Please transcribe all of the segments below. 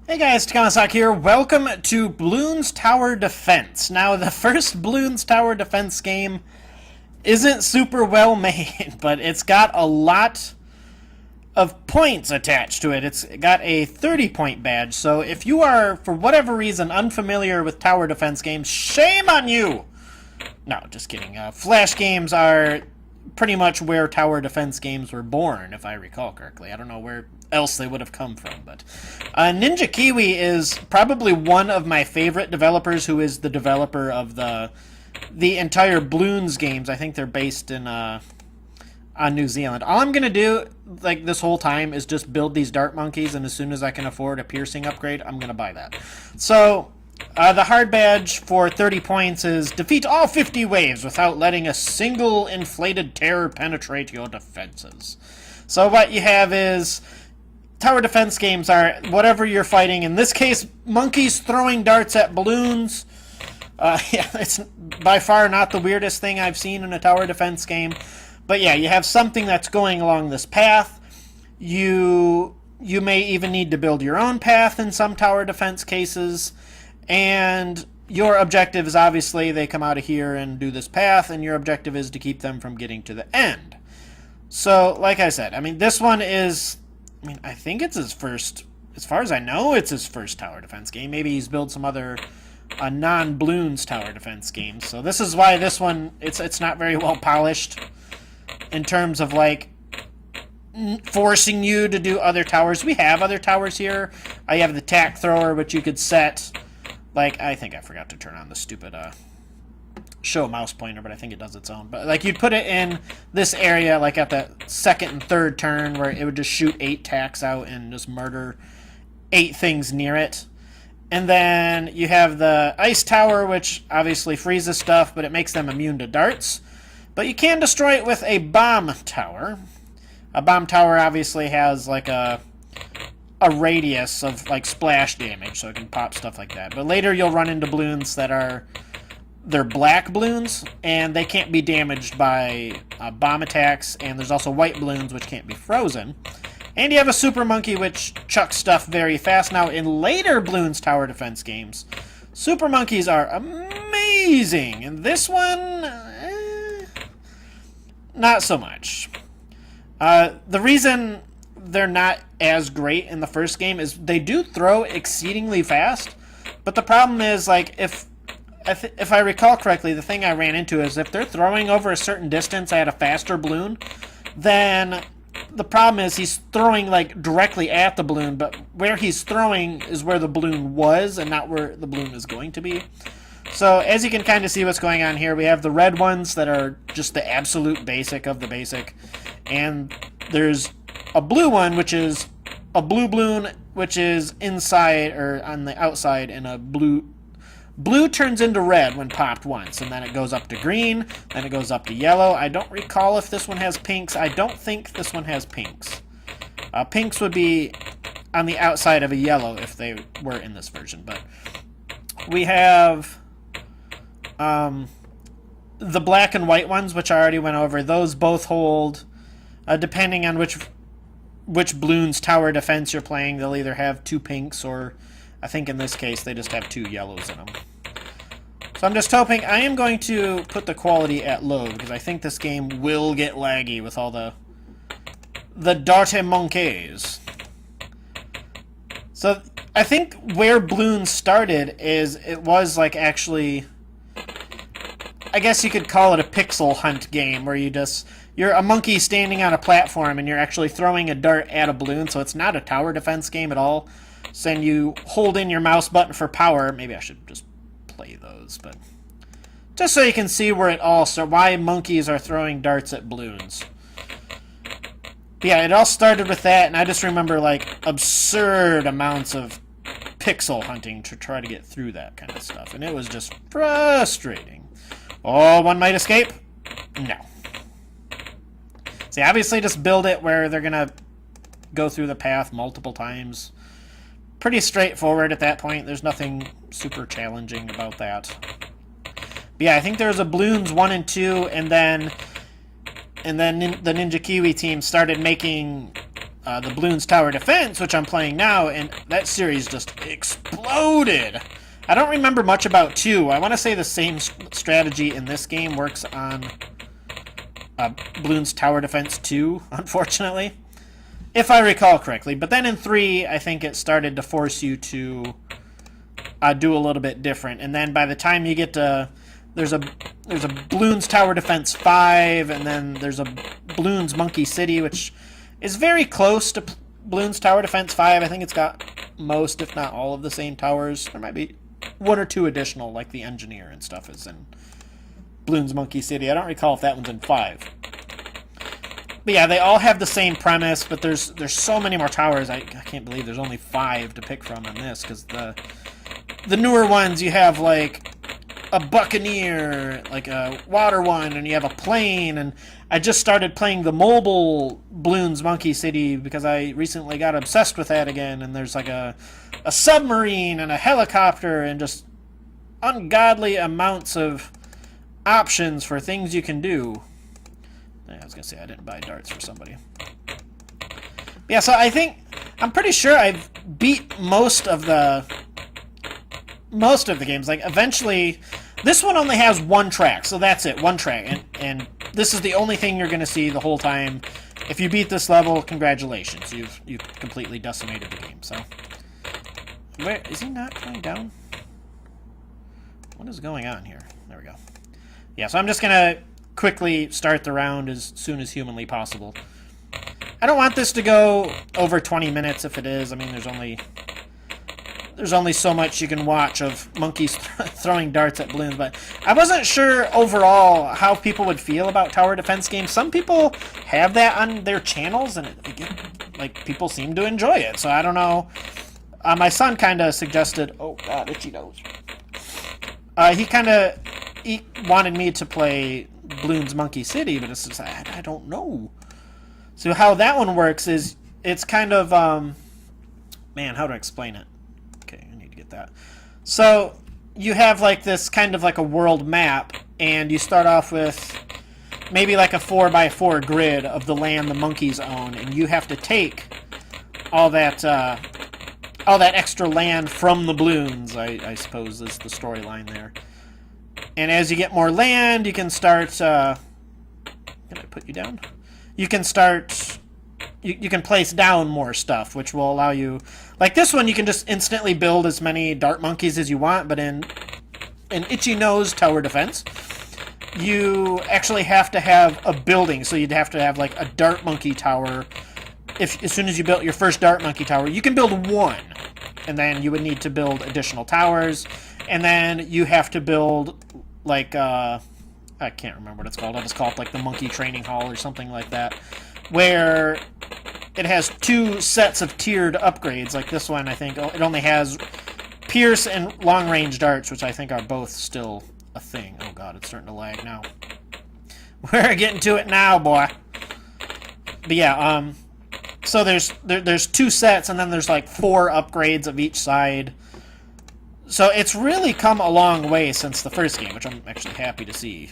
Hey guys, Takamasak here. Welcome to Bloons Tower Defense. Now, the first Bloons Tower Defense game isn't super well made, but it's got a lot of points attached to it. It's got a 30-point badge, so if you are, for whatever reason, unfamiliar with tower defense games, shame on you! No, just kidding. Flash games are pretty much where tower defense games were born, if I recall correctly. I don't know where else they would have come from, but Ninja Kiwi is probably one of my favorite developers, who is the developer of the entire Bloons games. I think they're based in on New Zealand. All I'm gonna do, like, this whole time is just build these dart monkeys, and as soon as I can afford a piercing upgrade, I'm gonna buy that. So the hard badge for 30 points is defeat all 50 waves without letting a single inflated terror penetrate your defenses. So what you have is tower defense games are whatever you're fighting. In this case, monkeys throwing darts at balloons. Yeah, it's by far not the weirdest thing I've seen in a tower defense game. But yeah, you have something that's going along this path. You may even need to build your own path in some tower defense cases. And your objective is, obviously, they come out of here and do this path, and your objective is to keep them from getting to the end. So, like I said, I mean, this one is, I think it's his first, as far as I know, it's his first tower defense game. Maybe he's built some other non-Bloons tower defense games. So this is why this one, it's not very well polished in terms of, like, forcing you to do other towers. We have other towers here. I have the tack thrower, which you could set. Like, I think I forgot to turn on the stupid show mouse pointer, but I think it does its own. But, like, you'd put it in this area, like, at the second and third turn, where it would just shoot 8 tacks out and just murder 8 things near it. And then you have the ice tower, which obviously freezes stuff, but it makes them immune to darts. But you can destroy it with a bomb tower. A bomb tower obviously has, like, a radius of, like, splash damage, so it can pop stuff like that. But later you'll run into balloons that are, they're black balloons, and they can't be damaged by bomb attacks, and there's also white balloons which can't be frozen. And you have a super monkey which chucks stuff very fast. Now, in later Bloons tower defense games, super monkeys are amazing, and this one, not so much. The reason they're not as great in the first game is they do throw exceedingly fast, but the problem is, like, if I recall correctly, the thing I ran into is if they're throwing over a certain distance at a faster balloon, then the problem is he's throwing, like, directly at the balloon, but where he's throwing is where the balloon was and not where the balloon is going to be. So as you can kind of see what's going on here, we have the red ones that are just the absolute basic of the basic, and there's a blue one, which is a blue balloon, which is inside or on the outside, and a blue turns into red when popped once, and then it goes up to green, then it goes up to yellow. I don't recall if this one has pinks. I don't think this one has pinks. Pinks would be on the outside of a yellow if they were in this version. But we have the black and white ones, which I already went over. Those both hold, depending on which Bloons tower defense you're playing, they'll either have 2 pinks, or I think in this case they just have 2 yellows in them. So I'm just hoping. I am going to put the quality at low, because I think this game will get laggy with all the darte monkeys. So I think where Bloons started is, it was, like, actually, I guess you could call it a pixel hunt game, where you're a monkey standing on a platform and you're actually throwing a dart at a balloon, so it's not a tower defense game at all. So then you hold in your mouse button for power. Maybe I should just play those, but just so you can see where it all started, why monkeys are throwing darts at balloons. But yeah, it all started with that, and I just remember, like, absurd amounts of pixel hunting to try to get through that kind of stuff, and it was just frustrating. Oh, one might escape? No. See, obviously just build it where they're going to go through the path multiple times. Pretty straightforward at that point. There's nothing super challenging about that. But yeah, I think there's a Bloons 1 and 2, and then the Ninja Kiwi team started making the Bloons Tower Defense, which I'm playing now, and that series just exploded. I don't remember much about 2. I want to say the same strategy in this game works on Bloons Tower Defense 2, unfortunately, if I recall correctly. But then in 3, I think it started to force you to do a little bit different. And then by the time you get to... There's a Bloons Tower Defense 5, and then there's a Bloons Monkey City, which is very close to Bloons Tower Defense 5. I think it's got most, if not all, of the same towers. There might be 1 or 2 additional, like the Engineer and stuff is in Bloons Monkey City. I don't recall if that one's in 5. But yeah, they all have the same premise, but there's so many more towers. I can't believe there's only 5 to pick from on this, because the newer ones, you have like a Buccaneer, like a water one, and you have a plane, and I just started playing the mobile Bloons Monkey City because I recently got obsessed with that again, and there's like a submarine and a helicopter and just ungodly amounts of options for things you can do. I was gonna say I didn't buy darts for somebody. Yeah, so I'm pretty sure I've beat most of the games. Like, eventually, this one only has 1 track, so that's it, 1 track, and this is the only thing you're gonna see the whole time. If you beat this level, congratulations, you've completely decimated the game. So, where is he not coming down? What is going on here? There we go. Yeah, so I'm just gonna quickly start the round as soon as humanly possible. I don't want this to go over 20 minutes. If it is, I mean, there's only so much you can watch of monkeys throwing darts at balloons, but I wasn't sure overall how people would feel about tower defense games. Some people have that on their channels, and like, people seem to enjoy it, so I don't know. My son kind of suggested, oh god, itchy nose. He wanted me to play Bloons Monkey City, but it's just, I don't know. So how that one works is, it's kind of, man, how do I explain it? Okay, I need to get that. So, you have like this kind of like a world map, and you start off with maybe like a 4x4 grid of the land the monkeys own, and you have to take all that extra land from the balloons, I suppose is the storyline there. And as you get more land, you can start... can I put you down? You can start... You can place down more stuff, which will allow you... Like this one, you can just instantly build as many dart monkeys as you want, but in Itchy Nose Tower Defense, you actually have to have a building. So you'd have to have like a dart monkey tower. As soon as you built your first dart monkey tower, you can build 1. And then you would need to build additional towers. And then you have to build, like, I can't remember what it's called. I'll just call it, like, the Monkey Training Hall or something like that, where it has 2 sets of tiered upgrades. Like this one, I think, it only has Pierce and long-range darts, which I think are both still a thing. Oh, God, it's starting to lag now. We're getting to it now, boy. But, yeah, so there's 2 sets, and then there's, like, 4 upgrades of each side. So it's really come a long way since the first game, which I'm actually happy to see.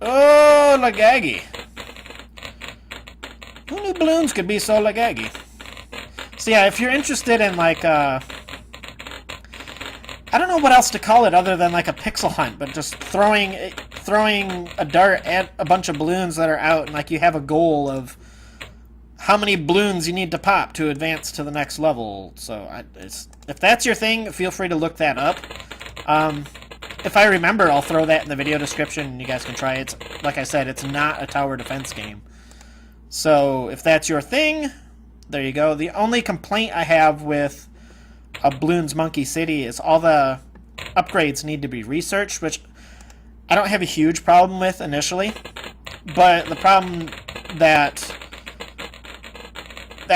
Oh, lagaggy. Who knew balloons could be so lagaggy? So yeah, if you're interested in like, I don't know what else to call it other than like a pixel hunt, but just throwing a dart at a bunch of balloons that are out, and like you have a goal of how many balloons you need to pop to advance to the next level. So if that's your thing, feel free to look that up. If I remember, I'll throw that in the video description and you guys can try it. Like I said, it's not a tower defense game. So if that's your thing, there you go. The only complaint I have with a Bloons Monkey City is all the upgrades need to be researched, which I don't have a huge problem with initially. But the problem that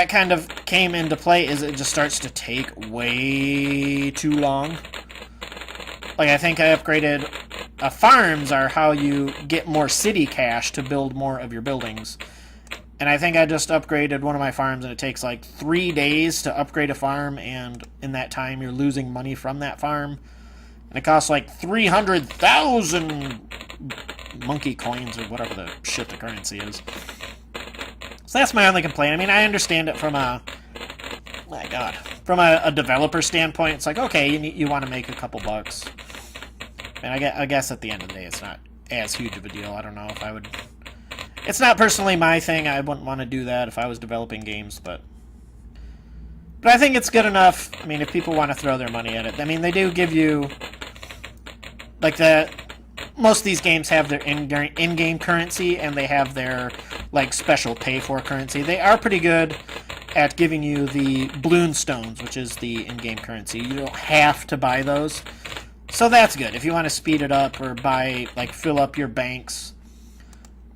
kind of came into play is it just starts to take way too long. Like, I think I upgraded... farms are how you get more city cash to build more of your buildings. And I think I just upgraded one of my farms, and it takes like 3 days to upgrade a farm, and in that time you're losing money from that farm. And it costs like 300,000 monkey coins, or whatever the shit the currency is. So that's my only complaint. I mean, I understand it from a... My God. From a developer standpoint, it's like, okay, you want to make a couple bucks. And I guess at the end of the day, it's not as huge of a deal. I don't know if I would... It's not personally my thing. I wouldn't want to do that if I was developing games, but I think it's good enough. I mean, if people want to throw their money at it. I mean, they do give you... Like, most of these games have their in-game currency, and they have their, like, special pay-for currency. They are pretty good at giving you the Bloon stones, which is the in-game currency. You don't have to buy those. So that's good. If you want to speed it up or buy, like, fill up your banks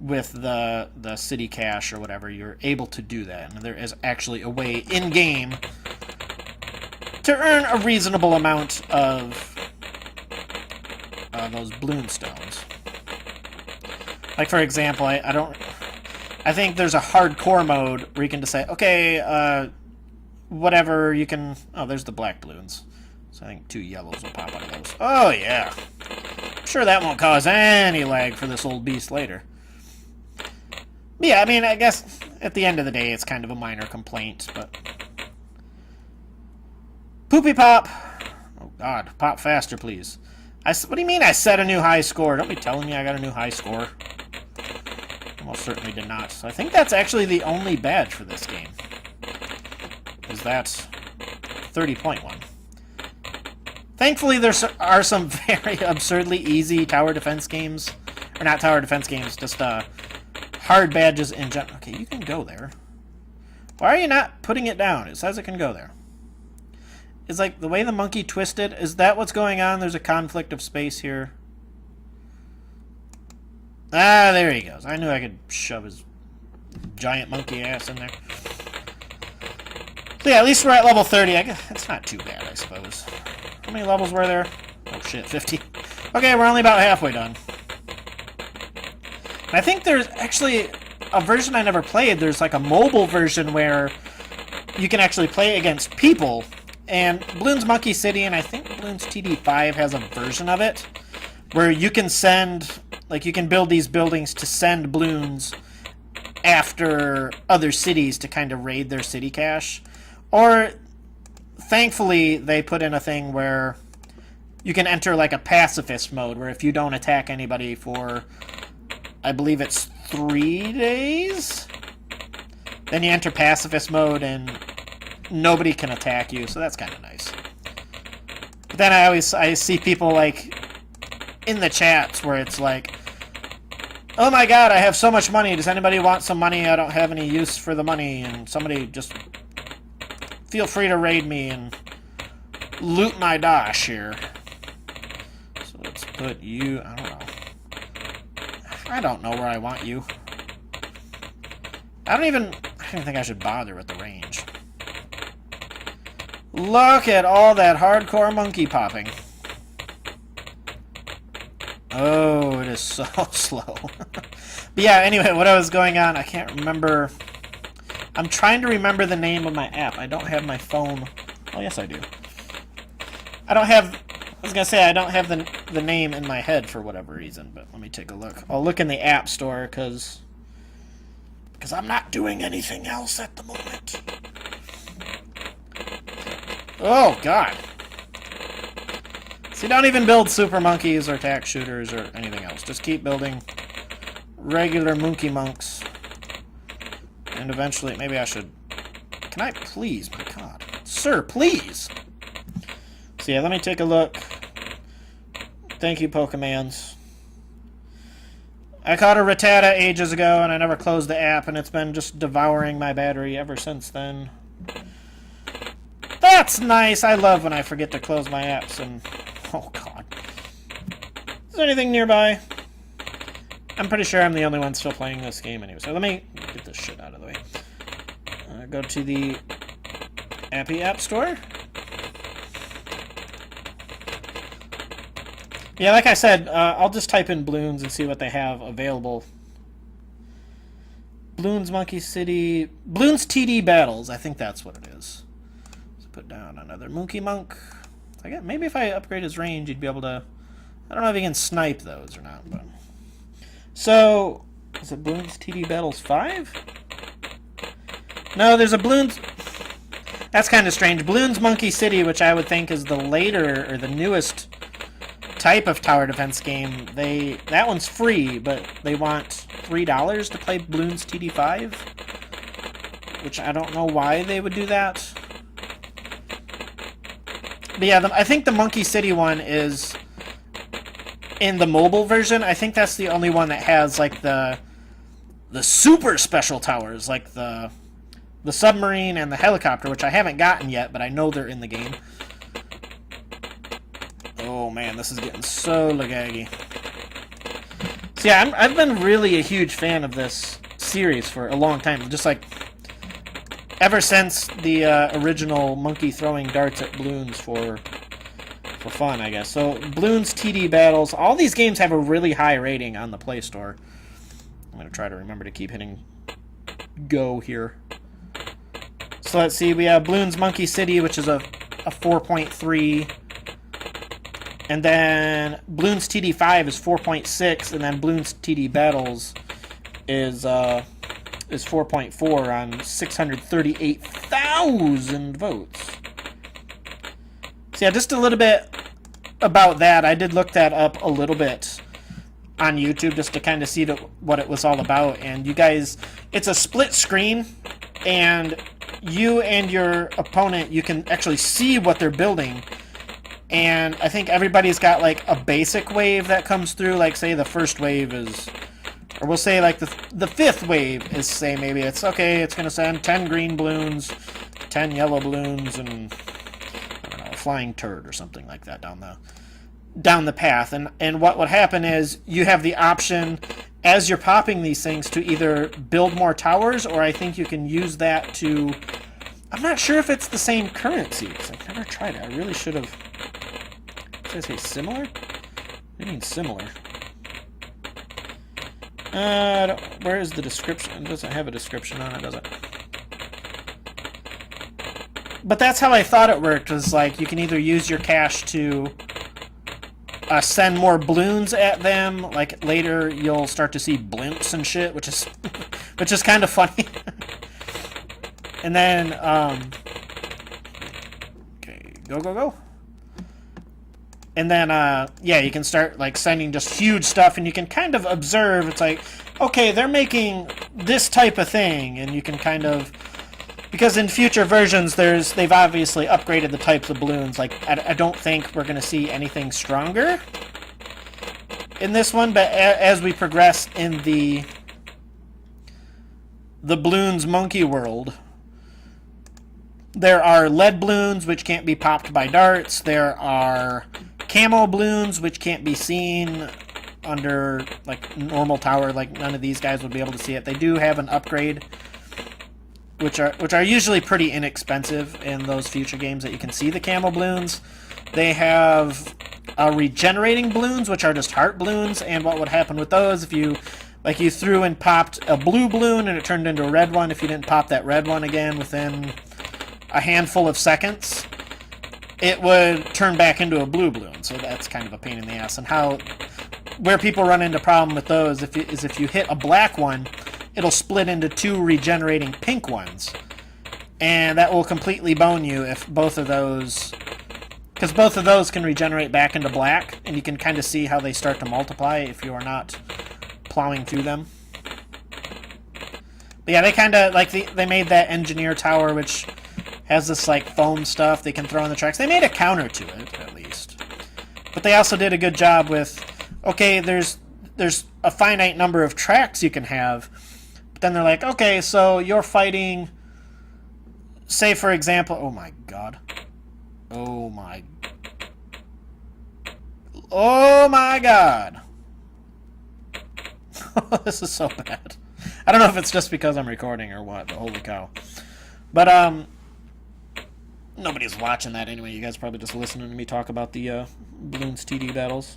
with the city cash or whatever, you're able to do that. And there is actually a way in-game to earn a reasonable amount of those Bloon stones. Like, for example, I think there's a hardcore mode where you can just say, okay, whatever, you can... Oh, there's the black Bloons. So I think 2 yellows will pop out of those. Oh, yeah. I'm sure that won't cause any lag for this old beast later. But yeah, I mean, I guess at the end of the day, it's kind of a minor complaint, but... Poopy Pop! Oh, God. Pop faster, please. What do you mean I set a new high score? Don't be telling me I got a new high score. Almost certainly did not. So I think that's actually the only badge for this game. Is that 30.1. Thankfully, there are some very absurdly easy tower defense games. Or not tower defense games, just hard badges in general. Okay, you can go there. Why are you not putting it down? It says it can go there. It's like the way the monkey twisted. Is that what's going on? There's a conflict of space here. Ah, there he goes. I knew I could shove his giant monkey ass in there. So yeah, at least we're at level 30. I guess it's not too bad, I suppose. How many levels were there? Oh shit, 50. Okay, we're only about halfway done. And I think there's actually a version I never played. There's like a mobile version where you can actually play against people. And Bloons Monkey City, and I think Bloons TD5 has a version of it, where you can send, like, you can build these buildings to send Bloons after other cities to kind of raid their city cache. Or, thankfully, they put in a thing where you can enter, like, a pacifist mode, where if you don't attack anybody for, I believe it's 3 days, then you enter pacifist mode, and nobody can attack you, so that's kind of nice. But then I see people, like, in the chats where it's like, oh my god, I have so much money, does anybody want some money? I don't have any use for the money, and somebody just feel free to raid me and loot my dosh here. So let's put you, I don't know where I want you. I don't even think I should bother with the range. Look at all that hardcore monkey popping. Oh, it is so slow. But yeah, anyway, what I was going on, I can't remember. I'm trying to remember the name of my app. I don't have my phone. Oh, yes, I do. I don't have... I was going to say, I don't have the name in my head for whatever reason, but let me take a look. I'll look in the App Store, because I'm not doing anything else at the moment. Oh, God. See, don't even build super monkeys or tack shooters or anything else. Just keep building regular monkey monks. And eventually, maybe I should... Can I please? My God. Sir, please! So yeah, let me take a look. Thank you, Pokemans. I caught a Rattata ages ago, and I never closed the app, and it's been just devouring my battery ever since then. That's nice! I love when I forget to close my apps, and... Oh, God. Is there anything nearby? I'm pretty sure I'm the only one still playing this game anyway, so let me get this shit out of the way. Go to the Appy App Store. Yeah, like I said, I'll just type in Bloons and see what they have available. Bloons Monkey City... Bloons TD Battles, I think that's what it is. Let's put down another Monkey Monk. Maybe if I upgrade his range, he'd be able to... I don't know if he can snipe those or not, but... So, is it Bloons TD Battles 5? No, there's a Bloons... That's kind of strange. Bloons Monkey City, which I would think is the later, or the newest type of tower defense game, that one's free, but they want $3 to play Bloons TD5, which I don't know why they would do that. But yeah, I think the Monkey City one is in the mobile version. I think that's the only one that has like the super special towers, like the submarine and the helicopter, which I haven't gotten yet, but I know they're in the game. Oh man, this is getting so lagaggy. So yeah, I've been really a huge fan of this series for a long time. Just like ever since the original monkey throwing darts at Bloons for fun, I guess. So Bloons TD Battles. All these games have a really high rating on the Play Store. I'm gonna try to remember to keep hitting go here. So let's see, we have Bloons Monkey City, which is a 4.3. And then Bloons TD5 is 4.6, and then Bloons TD Battles is 4.4 on 638,000 votes. So yeah, just a little bit about that. I did look that up a little bit on YouTube just to kind of see what it was all about. And you guys, it's a split screen, and you and your opponent, you can actually see what they're building. And I think everybody's got like a basic wave that comes through. Like say the first wave is, or we'll say like the fifth wave is, say maybe it's okay, it's going to send 10 green balloons, 10 yellow balloons, and I don't know, a flying turd or something like that down the path. And what would happen is you have the option as you're popping these things to either build more towers, or I think you can use that to, I'm not sure if it's the same currency, because I've never tried it. I really should have. Did I say similar? What do you mean similar? Where is the description? It doesn't have a description on it, does it? But that's how I thought it worked, was like you can either use your cash to send more balloons at them. Like later you'll start to see blimps and shit, which is kind of funny. And then okay, go. And then yeah, you can start like sending just huge stuff, and you can kind of observe. It's like, okay, they're making this type of thing, and you can kind of, because in future versions they've obviously upgraded the types of balloons. Like I don't think we're going to see anything stronger in this one, but as we progress in the Bloons monkey world, there are lead balloons which can't be popped by darts. There are camo balloons which can't be seen under like normal tower. Like none of these guys would be able to see it. They do have an upgrade, which are usually pretty inexpensive in those future games that you can see the camo balloons. They have regenerating balloons, which are just heart balloons. And what would happen with those if you threw and popped a blue balloon and it turned into a red one? If you didn't pop that red one again within a handful of seconds, it would turn back into a blue balloon. So that's kind of a pain in the ass. And where people run into problem with those is if you hit a black one, it'll split into two regenerating pink ones, and that will completely bone you if both of those, because both of those can regenerate back into black, and you can kind of see how they start to multiply if you are not plowing through them. But yeah, they kind of like they made that engineer tower, which has this like foam stuff they can throw on the tracks. They made a counter to it at least, but they also did a good job with, okay, there's a finite number of tracks you can have, but then they're like, okay, so you're fighting, say for example, oh my god, this is so bad. I don't know if it's just because I'm recording or what, but holy cow. But nobody's watching that anyway. You guys are probably just listening to me talk about the Bloons TD battles.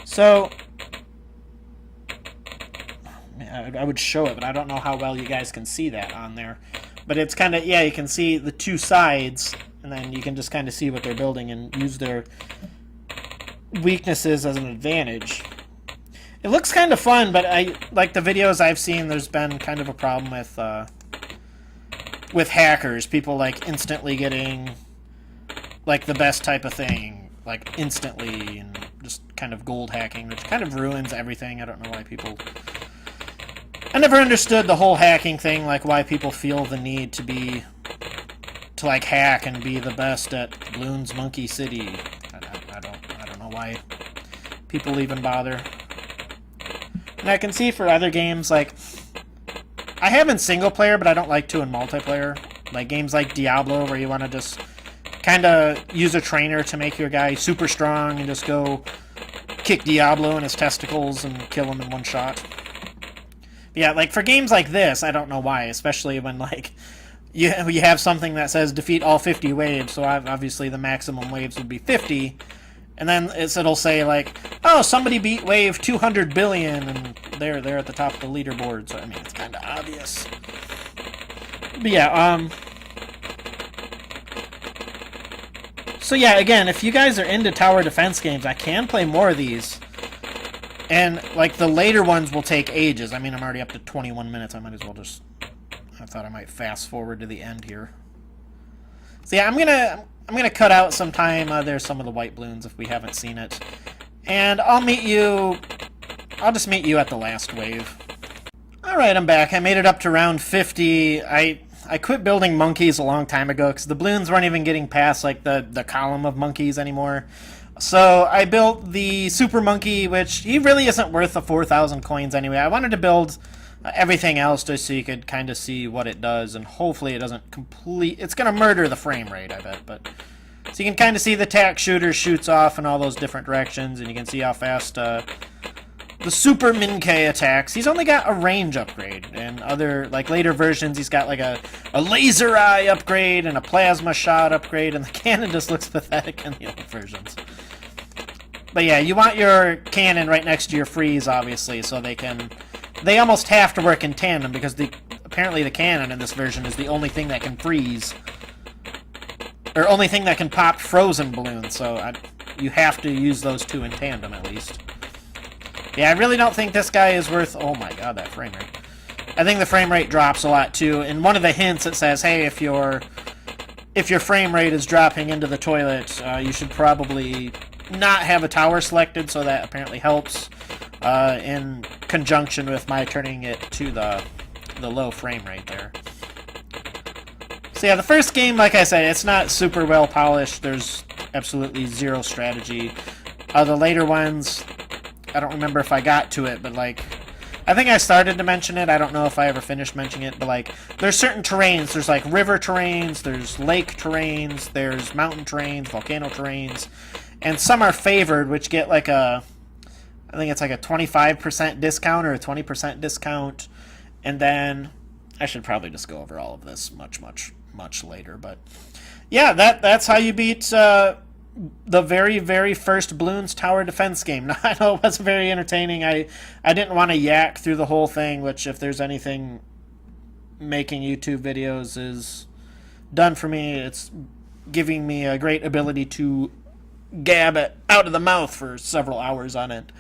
So I would show it, but I don't know how well you guys can see that on there. But it's kind of, yeah, you can see the two sides, and then you can just kind of see what they're building and use their weaknesses as an advantage. It looks kind of fun, but I like the videos I've seen, there's been kind of a problem with with hackers, people like instantly getting like the best type of thing, like instantly, and just kind of gold hacking, which kind of ruins everything. I don't know why people... I never understood the whole hacking thing, like why people feel the need to like hack and be the best at Bloons Monkey City. I don't know why people even bother. And I can see for other games, like, I have in single player, but I don't like to in multiplayer. Like games like Diablo, where you want to just kind of use a trainer to make your guy super strong and just go kick Diablo in his testicles and kill him in one shot. But yeah, like for games like this, I don't know why, especially when like you have something that says defeat all 50 waves, so obviously the maximum waves would be 50, and then it'll say like, oh, somebody beat wave 200 billion, and they're at the top of the leaderboard, so I mean, it's kind of obvious. But yeah, so yeah, again, if you guys are into tower defense games, I can play more of these. And, like, the later ones will take ages. I mean, I'm already up to 21 minutes. I might as well just... I thought I might fast forward to the end here. So yeah, I'm gonna cut out some time. There's some of the white balloons if we haven't seen it. And I'll just meet you at the last wave. Alright, I'm back. I made it up to round 50. I quit building monkeys a long time ago because the balloons weren't even getting past, like, the column of monkeys anymore. So I built the Super Monkey, which he really isn't worth the 4,000 coins anyway. I wanted to build everything else just so you could kind of see what it does, and hopefully it doesn't it's going to murder the frame rate, I bet. But so you can kind of see the tack shooter shoots off in all those different directions, and you can see how fast the Super Minkey attacks. He's only got a range upgrade, and other, like, later versions, he's got, like, a laser eye upgrade and a plasma shot upgrade, and the cannon just looks pathetic in the old versions. But yeah, you want your cannon right next to your freeze, obviously, so they almost have to work in tandem, because apparently the cannon in this version is the only thing that can freeze, or only thing that can pop frozen balloons, so you have to use those two in tandem at least. Yeah, I really don't think this guy is worth... Oh my god, that frame rate. I think the frame rate drops a lot too. In one of the hints it says, hey, if your frame rate is dropping into the toilet, you should probably not have a tower selected, so that apparently helps in conjunction with my turning it to the low frame rate there. So yeah, the first game, like I said, it's not super well polished. There's absolutely zero strategy. The later ones, I don't remember if I got to it, but like, I think I started to mention it. I don't know if I ever finished mentioning it, but like, there's certain terrains. There's like river terrains, there's lake terrains, there's mountain terrains, volcano terrains, and some are favored, which get like I think it's like a 25% discount or a 20% discount. And then, I should probably just go over all of this much later, but yeah, that's how you beat the very, very first Bloons tower defense game. Now, I know it wasn't very entertaining. I didn't want to yak through the whole thing, which if there's anything making YouTube videos is done for me, it's giving me a great ability to gab it out of the mouth for several hours on it.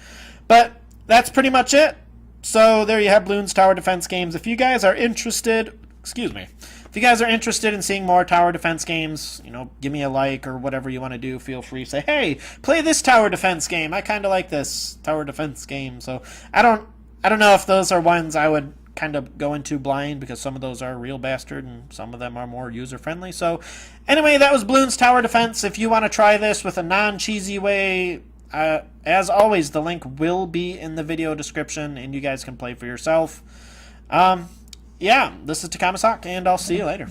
But that's pretty much it. So there you have Bloons tower defense games. If you guys are interested, if you guys are interested in seeing more tower defense games, you know, give me a like or whatever you want to do. Feel free to say, hey, play this tower defense game. I kind of like this tower defense game. So I don't know if those are ones I would kind of go into blind, because some of those are real bastard and some of them are more user-friendly. So anyway, that was Bloons tower defense. If you want to try this with a non-cheesy way, as always, the link will be in the video description, and you guys can play for yourself. Yeah, this is Takamasak, and I'll see you later.